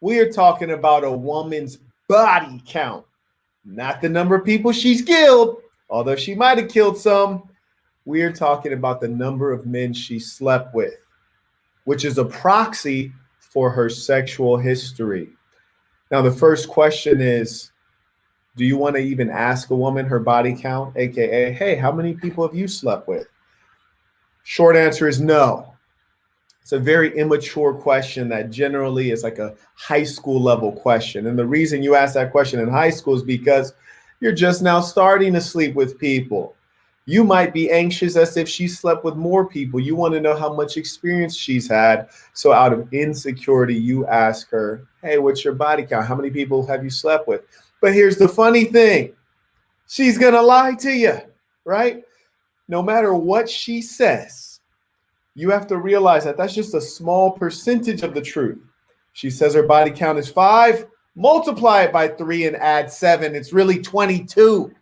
We are talking about a woman's body count, not the number of people she's killed, although she might have killed some. We are talking about the number of men she slept with, which is a proxy for her sexual history. Now, the first question is, do you want to even ask a woman her body count, aka, hey, how many people have you slept with? Short answer is no. It's a very immature question that generally is like a high school level question. And the reason you ask that question in high school is because you're just now starting to sleep with people. You might be anxious as if she slept with more people. You want to know how much experience she's had. So out of insecurity, you ask her, hey, what's your body count? How many people have you slept with? But here's the funny thing. She's going to lie to you, right? No matter what she says, you have to realize that that's just a small percentage of the truth. She says her body count is 5, multiply it by 3 and add 7. It's really 22.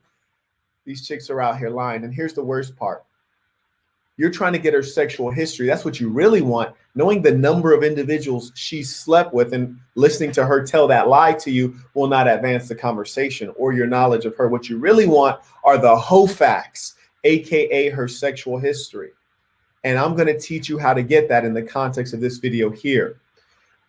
These chicks are out here lying. And here's the worst part. You're trying to get her sexual history. That's what you really want. Knowing the number of individuals she slept with and listening to her tell that lie to you will not advance the conversation or your knowledge of her. What you really want are the hoe facts, aka her sexual history. And I'm going to teach you how to get that in the context of this video here.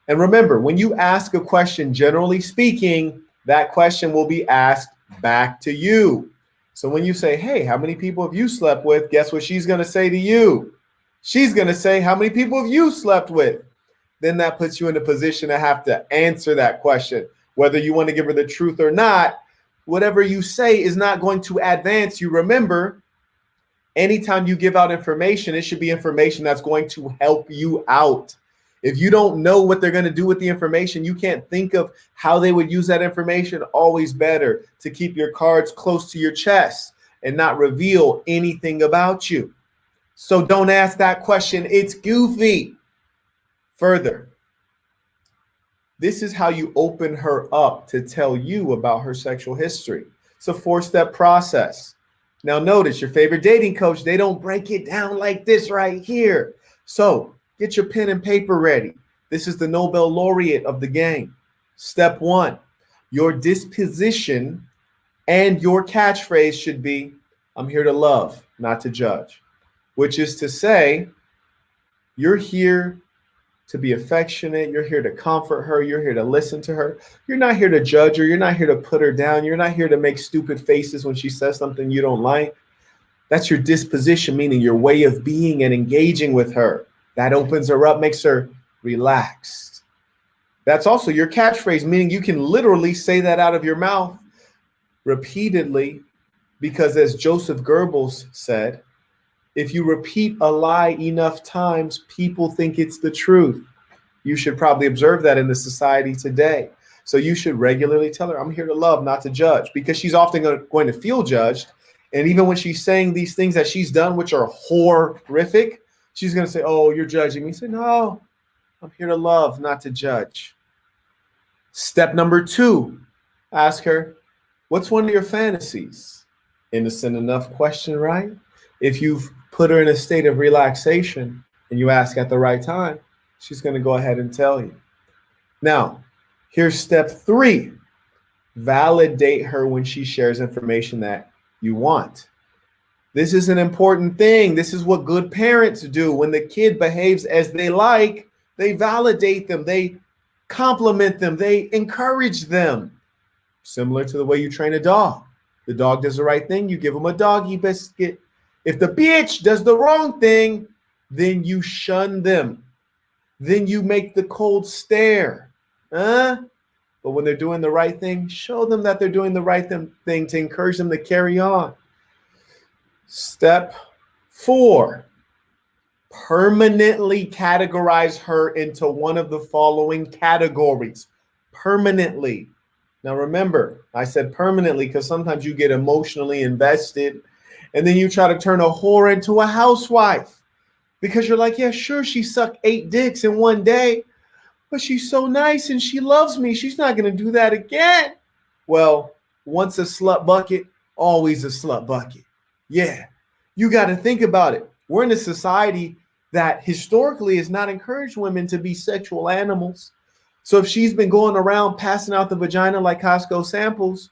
And remember, when you ask a question, generally speaking, that question will be asked back to you. So when you say, hey, how many people have you slept with? Guess what she's going to say to you? She's going to say, how many people have you slept with? Then that puts you in a position to have to answer that question. Whether you want to give her the truth or not, whatever you say is not going to advance you. Remember, anytime you give out information, it should be information that's going to help you out. If you don't know what they're going to do with the information, you can't think of how they would use that information, always better to keep your cards close to your chest and not reveal anything about you. So don't ask that question. It's goofy. Further, this is how you open her up to tell you about her sexual history. It's a 4-step process. Now notice, your favorite dating coach, they don't break it down like this right here. So get your pen and paper ready. This is the Nobel laureate of the game. Step 1, your disposition and your catchphrase should be, I'm here to love, not to judge. Which is to say, you're here to be affectionate. You're here to comfort her. You're here to listen to her. You're not here to judge her. You're not here to put her down. You're not here to make stupid faces when she says something you don't like. That's your disposition, meaning your way of being and engaging with her. That opens her up, makes her relaxed. That's also your catchphrase, meaning you can literally say that out of your mouth repeatedly, because as Joseph Goebbels said, if you repeat a lie enough times, people think it's the truth. You should probably observe that in the society today. So you should regularly tell her, I'm here to love, not to judge, because she's often going to feel judged. And even when she's saying these things that she's done, which are horrific, she's going to say, oh, you're judging me. Say, no, I'm here to love, not to judge. Step number 2, ask her, what's one of your fantasies? Innocent enough question, right? If you've put her in a state of relaxation and you ask at the right time, she's going to go ahead and tell you. Now, here's step 3. Validate her when she shares information that you want. This is an important thing. This is what good parents do. When the kid behaves as they like, they validate them, they compliment them, they encourage them. Similar to the way you train a dog. The dog does the right thing, you give him a doggy biscuit. If the bitch does the wrong thing, then you shun them. Then you make the cold stare. But when they're doing the right thing, show them that they're doing the right thing to encourage them to carry on. Step 4, permanently categorize her into one of the following categories. Permanently. Now remember, I said permanently because sometimes you get emotionally invested and then you try to turn a whore into a housewife because you're like, yeah, sure, she sucked 8 dicks in one day, but she's so nice and she loves me. She's not going to do that again. Well, once a slut bucket, always a slut bucket. Yeah, you got to think about it. We're in a society that historically has not encouraged women to be sexual animals. So if she's been going around passing out the vagina like Costco samples,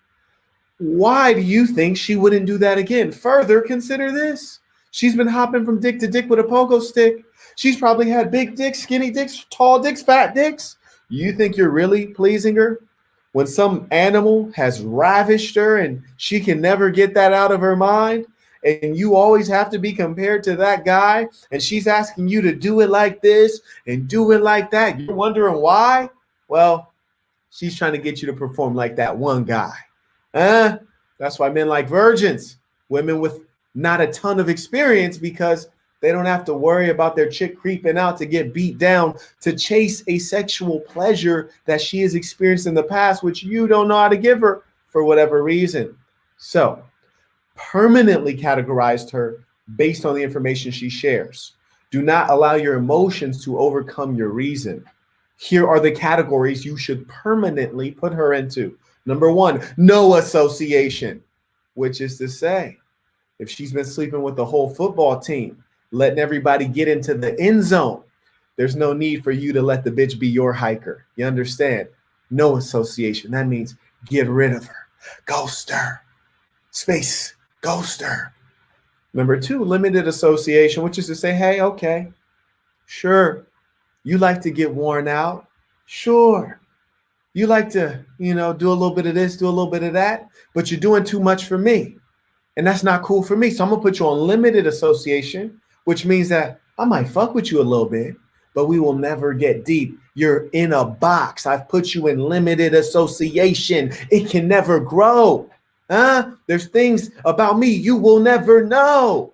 why do you think she wouldn't do that again? Further, consider this. She's been hopping from dick to dick with a pogo stick. She's probably had big dicks, skinny dicks, tall dicks, fat dicks. You think you're really pleasing her? When some animal has ravished her and she can never get that out of her mind, and you always have to be compared to that guy, and she's asking you to do it like this and do it like that, you're wondering why? Well, she's trying to get you to perform like that one guy. That's why men like virgins, women with not a ton of experience, because they don't have to worry about their chick creeping out to get beat down to chase a sexual pleasure that she has experienced in the past, which you don't know how to give her for whatever reason. So permanently categorized her based on the information she shares. Do not allow your emotions to overcome your reason. Here are the categories you should permanently put her into. Number one, no association, which is to say, if she's been sleeping with the whole football team, letting everybody get into the end zone, there's no need for you to let the bitch be your hiker. You understand? No association. That means get rid of her. Ghost her. Space. Ghost her. Number two, limited association, which is to say, hey, okay, sure. You like to get worn out? Sure. You like to, do a little bit of this, do a little bit of that, but you're doing too much for me. And that's not cool for me. So I'm going to put you on limited association, which means that I might fuck with you a little bit, but we will never get deep. You're in a box. I've put you in limited association. It can never grow. There's things about me you will never know.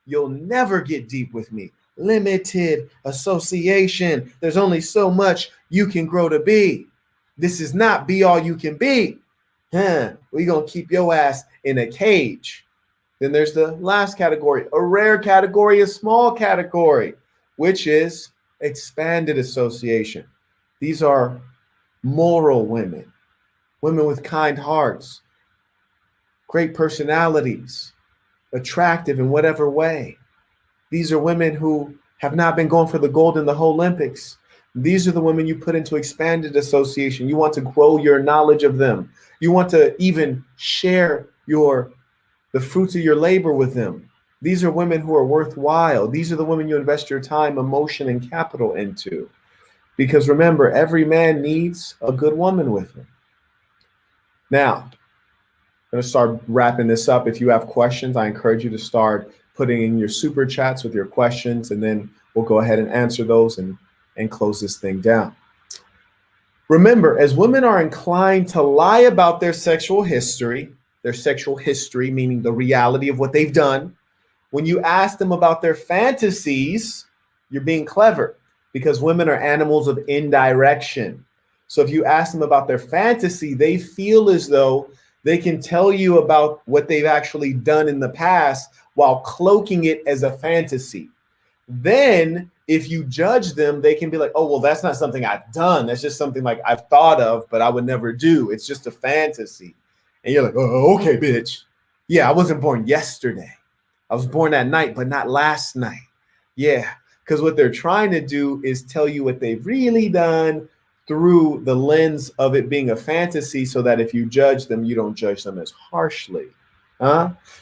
You'll never get deep with me. Limited association. There's only so much you can grow to be. This is not be all you can be. We're going to keep your ass in a cage. Then there's the last category, a rare category, a small category, which is expanded association. These are moral women, women with kind hearts, great personalities, attractive in whatever way. These are women who have not been going for the gold in the whole Olympics. These are the women you put into expanded association. You want to grow your knowledge of them. You want to even share the fruits of your labor with them. These are women who are worthwhile. These are the women you invest your time, emotion, and capital into. Because remember, every man needs a good woman with him. Now, I'm going to start wrapping this up. If you have questions, I encourage you to start putting in your super chats with your questions, and then we'll go ahead and answer those and close this thing down. Remember, as women are inclined to lie about their sexual history meaning the reality of what they've done, when you ask them about their fantasies, you're being clever, because women are animals of indirection. So if you ask them about their fantasy, they feel as though they can tell you about what they've actually done in the past while cloaking it as a fantasy. Then if you judge them, they can be like, oh, well, that's not something I've done. That's just something like I've thought of, but I would never do. It's just a fantasy. And you're like, oh, okay, bitch. Yeah, I wasn't born yesterday. I was born that night, but not last night. Yeah, because what they're trying to do is tell you what they've really done through the lens of it being a fantasy, so that if you judge them, you don't judge them as harshly.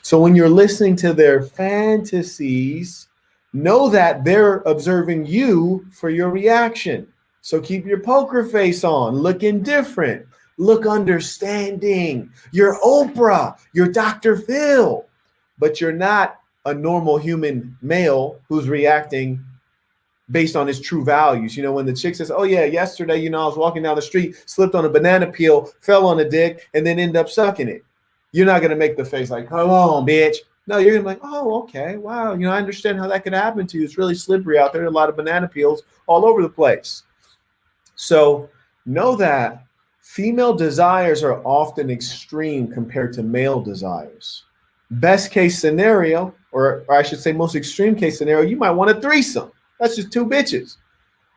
So when you're listening to their fantasies, know that they're observing you for your reaction. So keep your poker face on, look indifferent, look understanding. You're Oprah, you're Dr. Phil, but you're not a normal human male who's reacting based on his true values. When the chick says, oh yeah, yesterday, I was walking down the street, slipped on a banana peel, fell on a dick, and then ended up sucking it. You're not going to make the face like, come on, bitch. No, you're going to be like, oh, okay, wow. I understand how that could happen to you. It's really slippery out there. A lot of banana peels all over the place. So know that female desires are often extreme compared to male desires. Best case scenario, or I should say most extreme case scenario, you might want a threesome. That's just two bitches.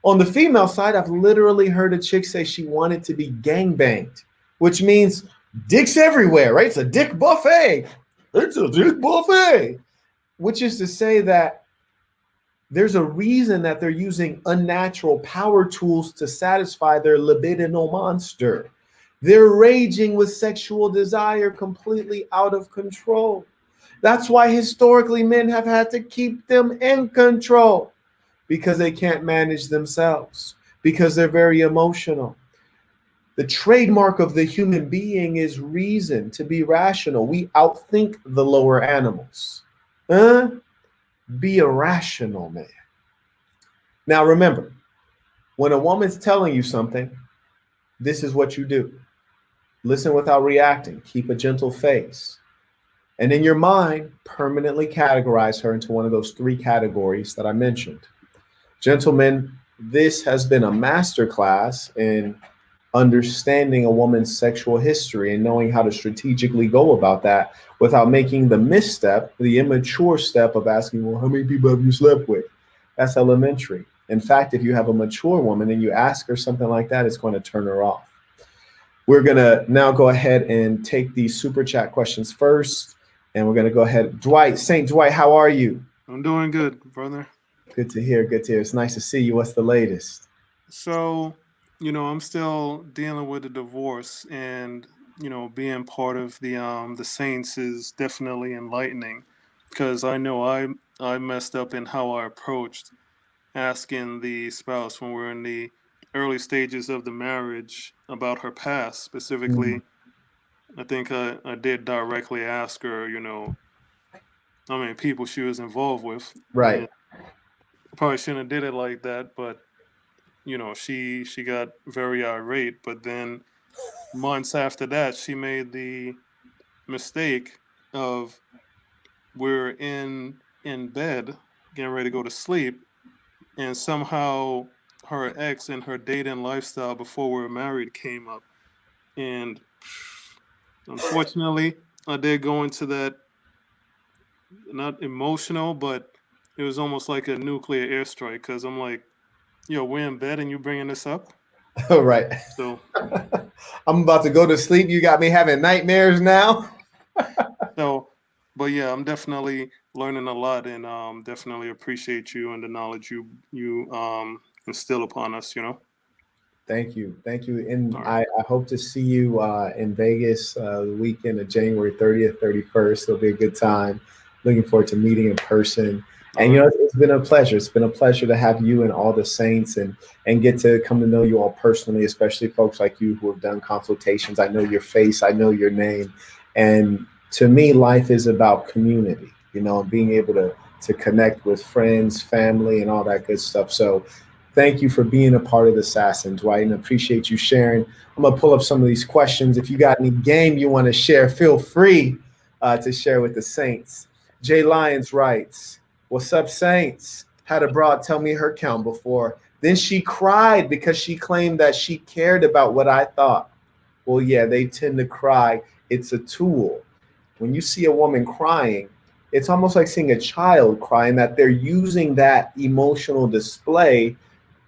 On the female side, I've literally heard a chick say she wanted to be gangbanged, which means dicks everywhere, right? It's a dick buffet. It's a dick buffet, which is to say that There's a reason that they're using unnatural power tools to satisfy their libidinal monster. They're raging with sexual desire completely out of control. That's why historically men have had to keep them in control because they can't manage themselves, because they're very emotional. The trademark of the human being is reason, to be rational. We outthink the lower animals. Huh? Be a rational man. Now remember, when a woman's telling you something, this is what you do. Listen without reacting. Keep a gentle face. And in your mind, permanently categorize her into one of those three categories that I mentioned. Gentlemen, this has been a masterclass in understanding a woman's sexual history and knowing how to strategically go about that without making the misstep, the immature step of asking, well, how many people have you slept with? That's elementary. In fact, if you have a mature woman and you ask her something like that, it's going to turn her off. We're going to now go ahead and take these super chat questions first. And we're going to go ahead. Dwight, St. Dwight, how are you? I'm doing good, brother. Good to hear. Good to hear. It's nice to see you. What's the latest? So, I'm still dealing with the divorce, and being part of the saints is definitely enlightening, because I know I messed up in how I approached asking the spouse when we're in the early stages of the marriage about her past. Mhm. Specifically, I think I did directly ask her, how many people she was involved with, Right. and probably shouldn't have did it like that, but she got very irate. But then months after that, she made the mistake of, we're in bed getting ready to go to sleep, and somehow her ex and her dating lifestyle before we were married came up. And unfortunately, I did go into that, not emotional, but it was almost like a nuclear airstrike, because I'm like, yo, we're in bed and you bringing this up. All right. So I'm about to go to sleep. You got me having nightmares now. So, but yeah, I'm definitely learning a lot, and definitely appreciate you and the knowledge you instill upon us. Thank you. Thank you. And All right. I hope to see you in Vegas the weekend of January 30th, 31st. It'll be a good time. Looking forward to meeting in person. All And, right. it's been a pleasure. It's been a pleasure to have you and all the saints and get to come to know you all personally, especially folks like you who have done consultations. I know your face, I know your name. And to me, life is about community, being able to connect with friends, family, and all that good stuff. So thank you for being a part of the Assassin, Dwight, and appreciate you sharing. I'm gonna pull up some of these questions. If you got any game you want to share, feel free to share with the Saints. Jay Lyons writes, "What's up, Saints? Had a broad tell me her count before. Then she cried because she claimed that she cared about what I thought. Well, yeah, they tend to cry. It's a tool. When you see a woman crying, it's almost like seeing a child crying, that they're using that emotional display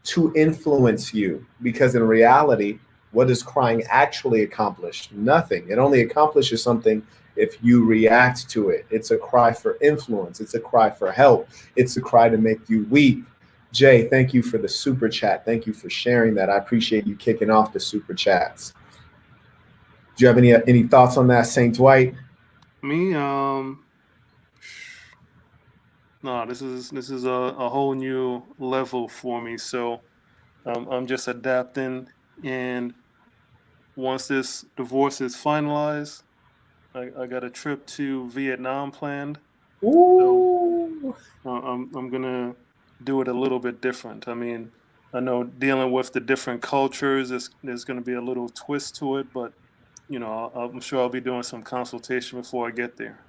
to influence you. Because in reality, what does crying actually accomplish? Nothing. It only accomplishes something if you react to it. It's a cry for influence, it's a cry for help, it's a cry to make you weep. Jay, thank you for the super chat. Thank you for sharing that. I appreciate you kicking off the super chats. Do you have any thoughts on that, Saint Dwight? Me, no, this is a whole new level for me. So I'm just adapting, and once this divorce is finalized, I got a trip to Vietnam planned. So Ooh. I'm gonna do it a little bit different. I mean, I know dealing with the different cultures, there's gonna be a little twist to it, but I'm sure I'll be doing some consultation before I get there.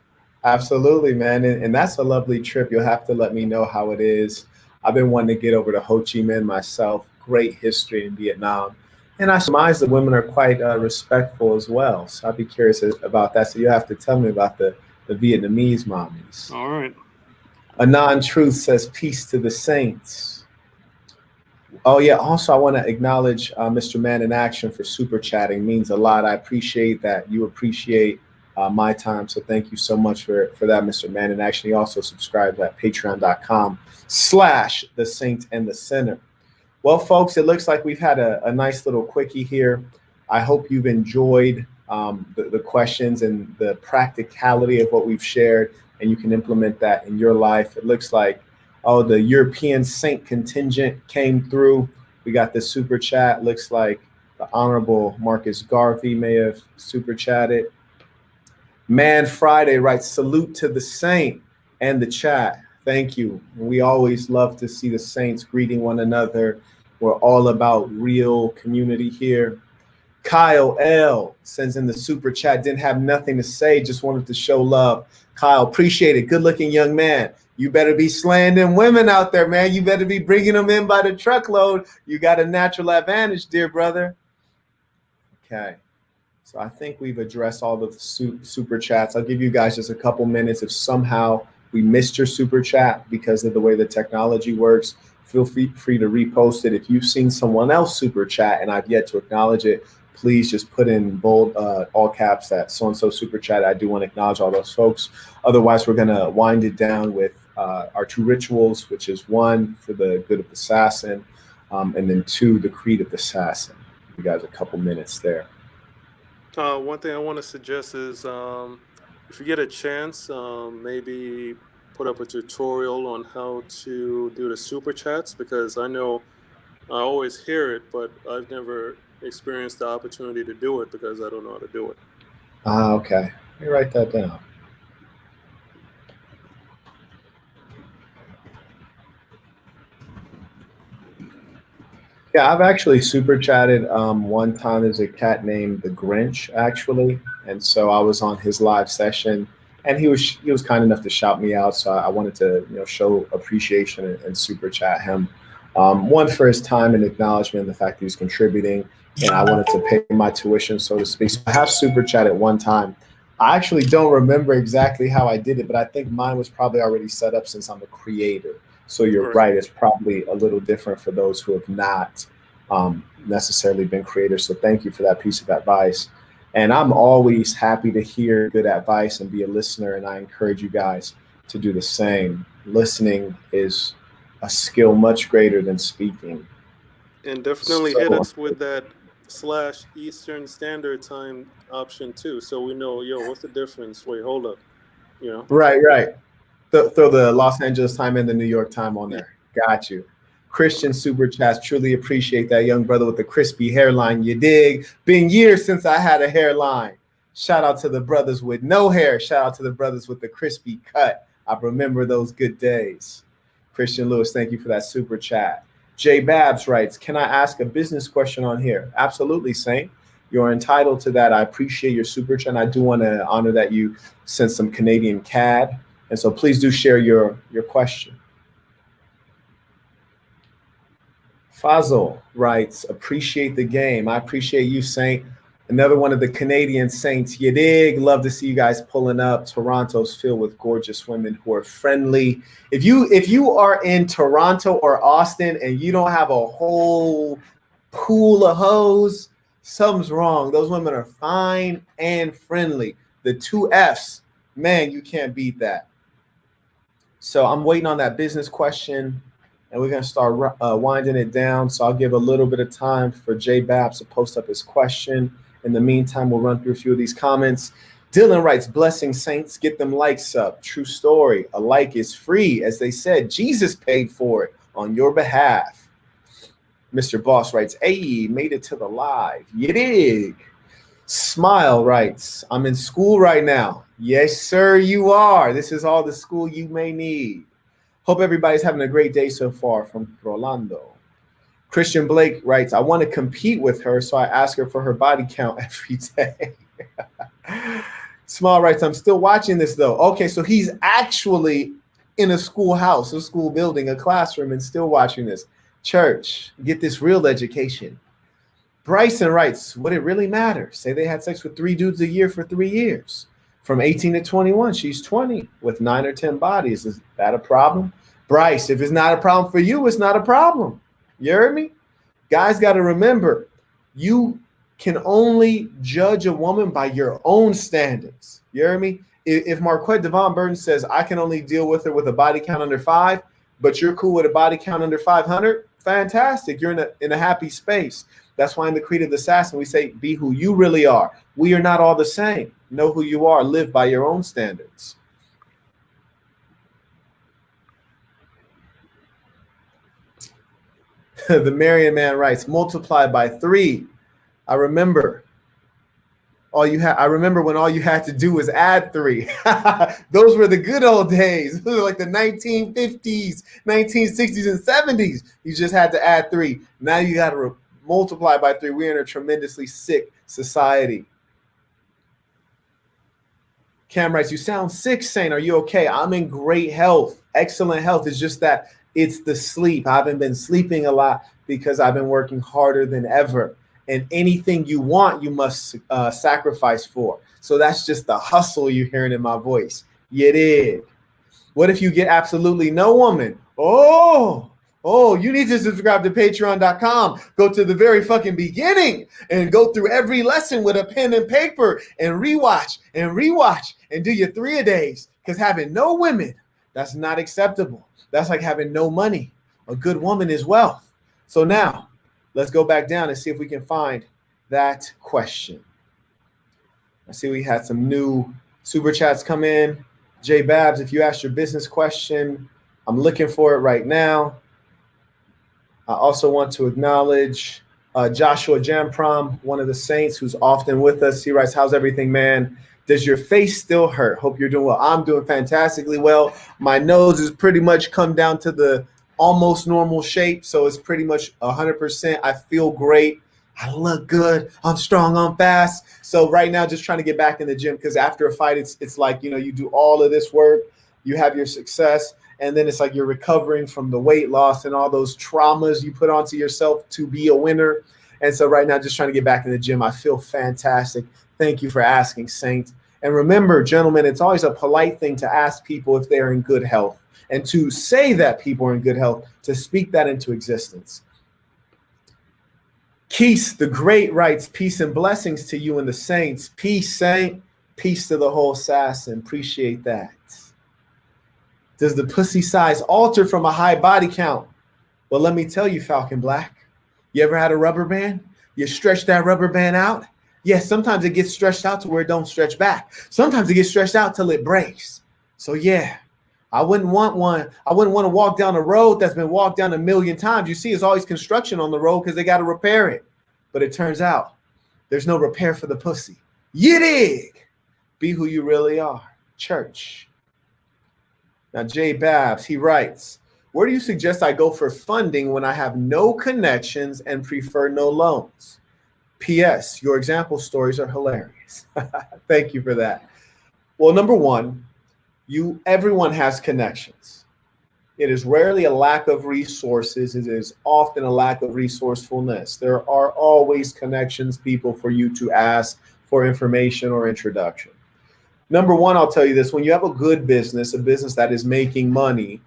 Absolutely, man. And that's a lovely trip. You'll have to let me know how it is. I've been wanting to get over to Ho Chi Minh myself. Great history in Vietnam. And I surmise the women are quite respectful as well. So I'd be curious about that. So you have to tell me about the Vietnamese mommies. All right. A non truth says, peace to the saints. Oh, yeah. Also, I want to acknowledge Mr. Man in Action for super chatting. Means a lot. I appreciate that. You appreciate my time. So thank you so much for that, Mr. Man. And actually also subscribe at patreon.com/the Saint and the Sinner. Well, folks, it looks like we've had a nice little quickie here. I hope you've enjoyed the questions and the practicality of what we've shared, and you can implement that in your life. It looks like, oh, the European Saint contingent came through. We got the super chat. Looks like the Honorable Marcus Garvey may have super chatted. Man Friday writes, salute to the Saint and the chat. Thank you. We always love to see the Saints greeting one another. We're all about real community here. Kyle L sends in the super chat, didn't have nothing to say, just wanted to show love. Kyle, appreciate it. Good looking young man. You better be slaying them women out there, man. You better be bringing them in by the truckload. You got a natural advantage, dear brother. Okay. So I think we've addressed all the super chats. I'll give you guys just a couple minutes. If somehow we missed your super chat because of the way the technology works, feel free to repost it. If you've seen someone else super chat and I've yet to acknowledge it, please just put in bold, all caps, that so-and-so super chat. I do want to acknowledge all those folks. Otherwise, we're going to wind it down with our two rituals, which is one, for the good of the assassin, and then two, the creed of the assassin. Give you guys a couple minutes there. One thing I want to suggest is if you get a chance, maybe put up a tutorial on how to do the super chats, because I know I always hear it, but I've never experienced the opportunity to do it because I don't know how to do it. Okay. Let me write that down. Yeah, I've actually super chatted one time. There's a cat named the Grinch, actually, and so I was on his live session, and he was kind enough to shout me out. So I wanted to show appreciation and super chat him. One, for his time and acknowledgement, the fact he was contributing, and I wanted to pay my tuition, so to speak. So I have super chatted one time. I actually don't remember exactly how I did it, but I think mine was probably already set up since I'm a creator. So you're right. It's probably a little different for those who have not necessarily been creators. So thank you for that piece of advice. And I'm always happy to hear good advice and be a listener. And I encourage you guys to do the same. Listening is a skill much greater than speaking. And definitely hit us with that /Eastern Standard Time option too, so we know, what's the difference? Wait, hold up. Right. Throw the Los Angeles time and the New York time on there. Got you. Christian super chats, truly appreciate that, young brother with the crispy hairline. You dig? Been years since I had a hairline. Shout out to the brothers with no hair. Shout out to the brothers with the crispy cut. I remember those good days. Christian Lewis, thank you for that super chat. Jay Babs writes, can I ask a business question on here? Absolutely, Saint. You're entitled to that. I appreciate your super chat. And I do want to honor that you sent some Canadian CAD. And so please do share your question. Fazil writes, appreciate the game. I appreciate you, Saint. Another one of the Canadian Saints. You dig? Love to see you guys pulling up. Toronto's filled with gorgeous women who are friendly. If you are in Toronto or Austin and you don't have a whole pool of hoes, something's wrong. Those women are fine and friendly. The two F's, man, you can't beat that. So I'm waiting on that business question, and we're going to start winding it down. So I'll give a little bit of time for Jay Babs to post up his question. In the meantime, we'll run through a few of these comments. Dylan writes, blessing Saints, get them likes up. True story. A like is free. As they said, Jesus paid for it on your behalf. Mr. Boss writes, hey, made it to the live. You dig? Smile writes, I'm in school right now. Yes, sir, you are. This is all the school you may need. Hope everybody's having a great day so far, from Rolando. Christian Blake writes, I want to compete with her, so I ask her for her body count every day. Small writes, I'm still watching this, though. Okay, so he's actually in a schoolhouse, a school building, a classroom, and still watching this. Church, get this real education. Bryson writes, would it really matter? Say they had sex with 3 dudes a year for 3 years. From 18 to 21, she's 20 with 9 or 10 bodies. Is that a problem? Bryce, if it's not a problem for you, it's not a problem. You heard me? Guys got to remember, you can only judge a woman by your own standards. You hear me? If Marquette Devon Burton says, I can only deal with her with a body count under 5, but you're cool with a body count under 500, fantastic. You're in a happy space. That's why in the Creed of the Assassin, we say, be who you really are. We are not all the same. Know who you are. Live by your own standards. The Marion man writes, multiply by 3. I remember when all you had to do was add 3. Those were the good old days. Those were like the 1950s, 1960s, and 70s. You just had to add 3. Now you got to multiply by 3. We're in a tremendously sick society. Cam writes, you sound sick, Saint. Are you okay? I'm in great health. Excellent health. It's just that it's the sleep. I haven't been sleeping a lot because I've been working harder than ever. And anything you want, you must sacrifice for. So that's just the hustle you're hearing in my voice. You did. What if you get absolutely no woman? Oh, you need to subscribe to patreon.com. Go to the very fucking beginning and go through every lesson with a pen and paper and rewatch and do your 3-a-days. Because having no women, that's not acceptable. That's like having no money. A good woman is wealth. So now, let's go back down and see if we can find that question. I see we had some new super chats come in. Jay Babs, if you asked your business question, I'm looking for it right now. I also want to acknowledge Joshua Jamprom, one of the saints who's often with us. He writes, how's everything, man? Does your face still hurt? Hope you're doing well. I'm doing fantastically well. My nose is pretty much come down to the almost normal shape, so it's pretty much 100%. I feel great. I look good. I'm strong. I'm fast. So right now, just trying to get back in the gym, because after a fight, it's like, you do all of this work, you have your success, and then it's like you're recovering from the weight loss and all those traumas you put onto yourself to be a winner. And so right now, just trying to get back in the gym. I feel fantastic. Thank you for asking, Saint. And remember, gentlemen, it's always a polite thing to ask people if they're in good health, and to say that people are in good health, to speak that into existence. Keith the Great writes, peace and blessings to you and the saints. Peace, Saint. Peace to the whole assassin. Appreciate that. Does the pussy size alter from a high body count? Well, let me tell you, Falcon Black. You ever had a rubber band? You stretch that rubber band out? Yes, sometimes it gets stretched out to where it don't stretch back. Sometimes it gets stretched out till it breaks. So yeah, I wouldn't want one. I wouldn't want to walk down a road that's been walked down a million times. You see, there's always construction on the road because they got to repair it. But it turns out there's no repair for the pussy. You dig? Be who you really are. Church. Now, Jay Babs, he writes, where do you suggest I go for funding when I have no connections and prefer no loans? P.S. Your example stories are hilarious. Thank you for that. Well, number one, everyone has connections. It is rarely a lack of resources. It is often a lack of resourcefulness. There are always connections, people, for you to ask for information or introduction. Number one, I'll tell you this. When you have a good business, a business that is making money,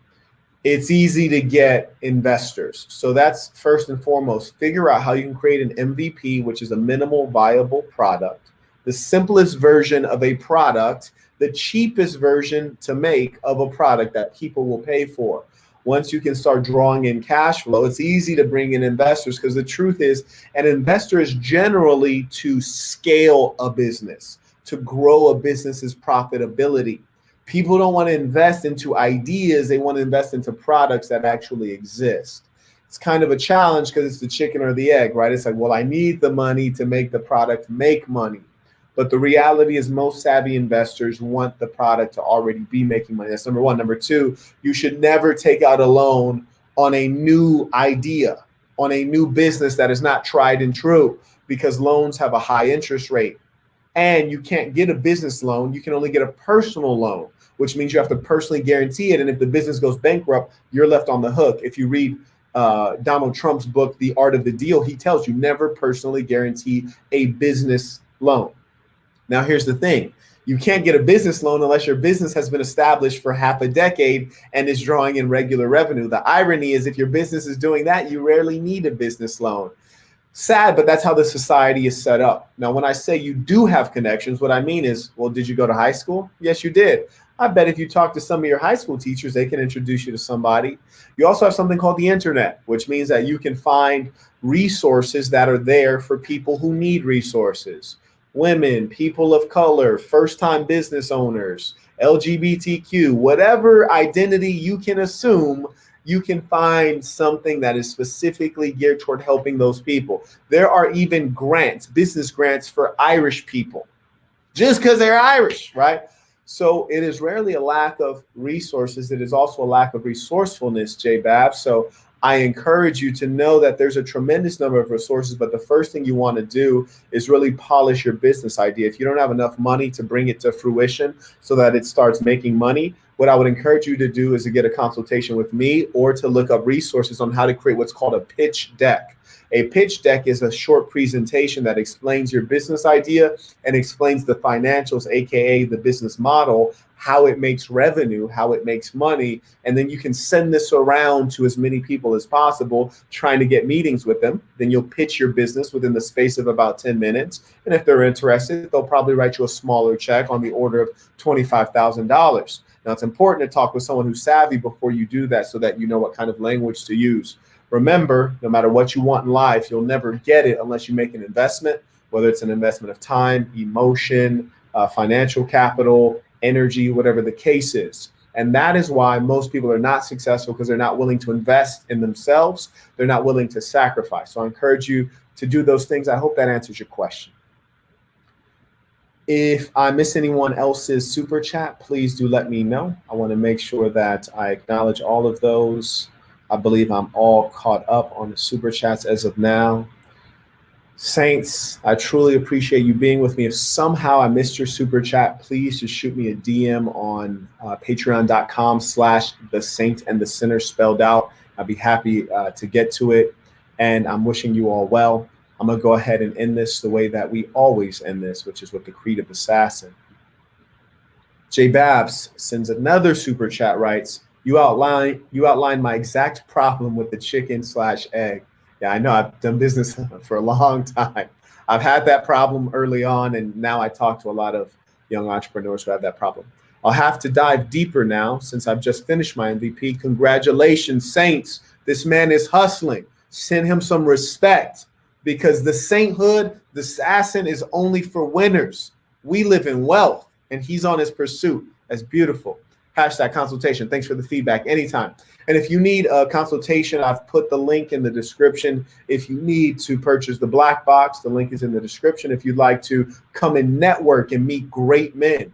it's easy to get investors. So that's first and foremost. Figure out how you can create an MVP, which is a minimal viable product, the simplest version of a product, the cheapest version to make of a product that people will pay for. Once you can start drawing in cash flow, it's easy to bring in investors, because the truth is an investor is generally to scale a business, to grow a business's profitability. People don't want to invest into ideas. They want to invest into products that actually exist. It's kind of a challenge because it's the chicken or the egg, right? It's like, well, I need the money to make the product make money. But the reality is most savvy investors want the product to already be making money. That's number one. Number two, you should never take out a loan on a new idea, on a new business that is not tried and true, because loans have a high interest rate. And you can't get a business loan. You can only get a personal loan, which means you have to personally guarantee it. And if the business goes bankrupt, you're left on the hook. If you read Donald Trump's book, The Art of the Deal, he tells you never personally guarantee a business loan. Now, here's the thing. You can't get a business loan unless your business has been established for half a decade and is drawing in regular revenue. The irony is if your business is doing that, you rarely need a business loan. Sad, but that's how the society is set up. Now, when I say you do have connections, what I mean is, well, did you go to high school? Yes, you did. I bet if you talk to some of your high school teachers, they can introduce you to somebody. You also have something called the internet, which means that you can find resources that are there for people who need resources. Women, people of color, first-time business owners, LGBTQ, whatever identity you can assume, you can find something that is specifically geared toward helping those people. There are even grants, business grants for Irish people, just because they're Irish, right? So it is rarely a lack of resources. It is also a lack of resourcefulness, J-Bab. So I encourage you to know that there's a tremendous number of resources, but the first thing you want to do is really polish your business idea. If you don't have enough money to bring it to fruition so that it starts making money, what I would encourage you to do is to get a consultation with me or to look up resources on how to create what's called a pitch deck. A pitch deck is a short presentation that explains your business idea and explains the financials, aka the business model, how it makes revenue, how it makes money, and then you can send this around to as many people as possible, trying to get meetings with them. Then you'll pitch your business within the space of about 10 minutes. And if they're interested, they'll probably write you a smaller check on the order of $25,000. Now, it's important to talk with someone who's savvy before you do that so that you know what kind of language to use. Remember, no matter what you want in life, you'll never get it unless you make an investment, whether it's an investment of time, emotion, financial capital, energy, whatever the case is. And that is why most people are not successful, because they're not willing to invest in themselves. They're not willing to sacrifice. So I encourage you to do those things. I hope that answers your question. If I miss anyone else's super chat, please do let me know. I want to make sure that I acknowledge all of those. I believe I'm all caught up on the super chats as of now. Saints, I truly appreciate you being with me. If somehow I missed your super chat, please just shoot me a DM on patreon.com/the saint and the sinner spelled out. I'd be happy to get to it. And I'm wishing you all well. I'm going to go ahead and end this the way that we always end this, which is with the Creed of Assassin. J Babs sends another super chat, writes, you outlined my exact problem with the chicken/egg. Yeah, I know. I've done business for a long time. I've had that problem early on, and now I talk to a lot of young entrepreneurs who have that problem. I'll have to dive deeper now since I've just finished my MVP. Congratulations, Saints. This man is hustling. Send him some respect, because the sainthood, the assassin, is only for winners. We live in wealth, and he's on his pursuit. That's beautiful. Hashtag consultation. Thanks for the feedback. Anytime. And if you need a consultation, I've put the link in the description. If you need to purchase the black box, the link is in the description. If you'd like to come and network and meet great men,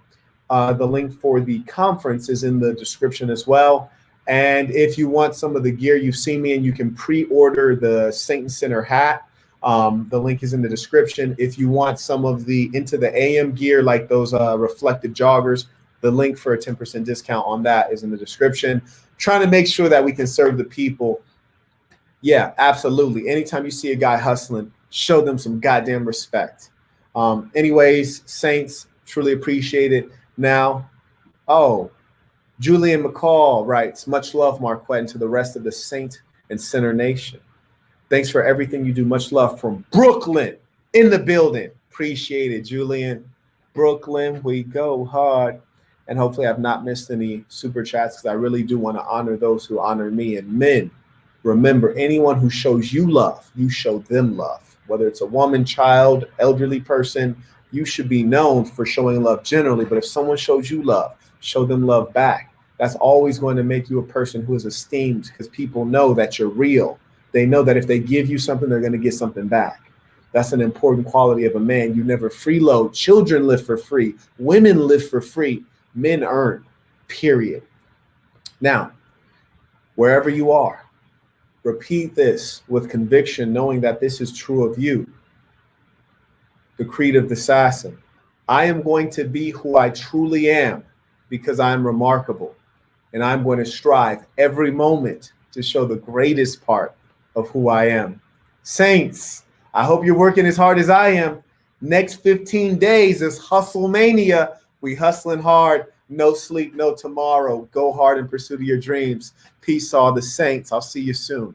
the link for the conference is in the description as well. And if you want some of the gear, you've seen me and you can pre-order the Saint and Sinner hat. The link is in the description. If you want some of the Into the AM gear, like those reflective joggers, the link for a 10% discount on that is in the description. Trying to make sure that we can serve the people. Yeah, absolutely. Anytime you see a guy hustling, show them some goddamn respect. Anyways, Saints, truly appreciate it. Now, Julian McCall writes, much love, Marquette, and to the rest of the Saint and Sinner Nation. Thanks for everything you do. Much love from Brooklyn in the building. Appreciate it, Julian. Brooklyn, we go hard. And hopefully I've not missed any super chats, because I really do want to honor those who honor me. And men, remember, anyone who shows you love, you show them love. Whether it's a woman, child, elderly person, you should be known for showing love generally. But if someone shows you love, show them love back. That's always going to make you a person who is esteemed, because people know that you're real. They know that if they give you something, they're going to get something back. That's an important quality of a man. You never freeload. Children live for free. Women live for free. Men earn, period. Now, wherever you are, repeat this with conviction, knowing that this is true of you. The Creed of the Assassin. I am going to be who I truly am, because I am remarkable. And I'm going to strive every moment to show the greatest part of who I am. Saints, I hope you're working as hard as I am. Next 15 days is hustle mania. We hustling hard, no sleep, no tomorrow. Go hard in pursuit of your dreams. Peace, all the saints. I'll see you soon.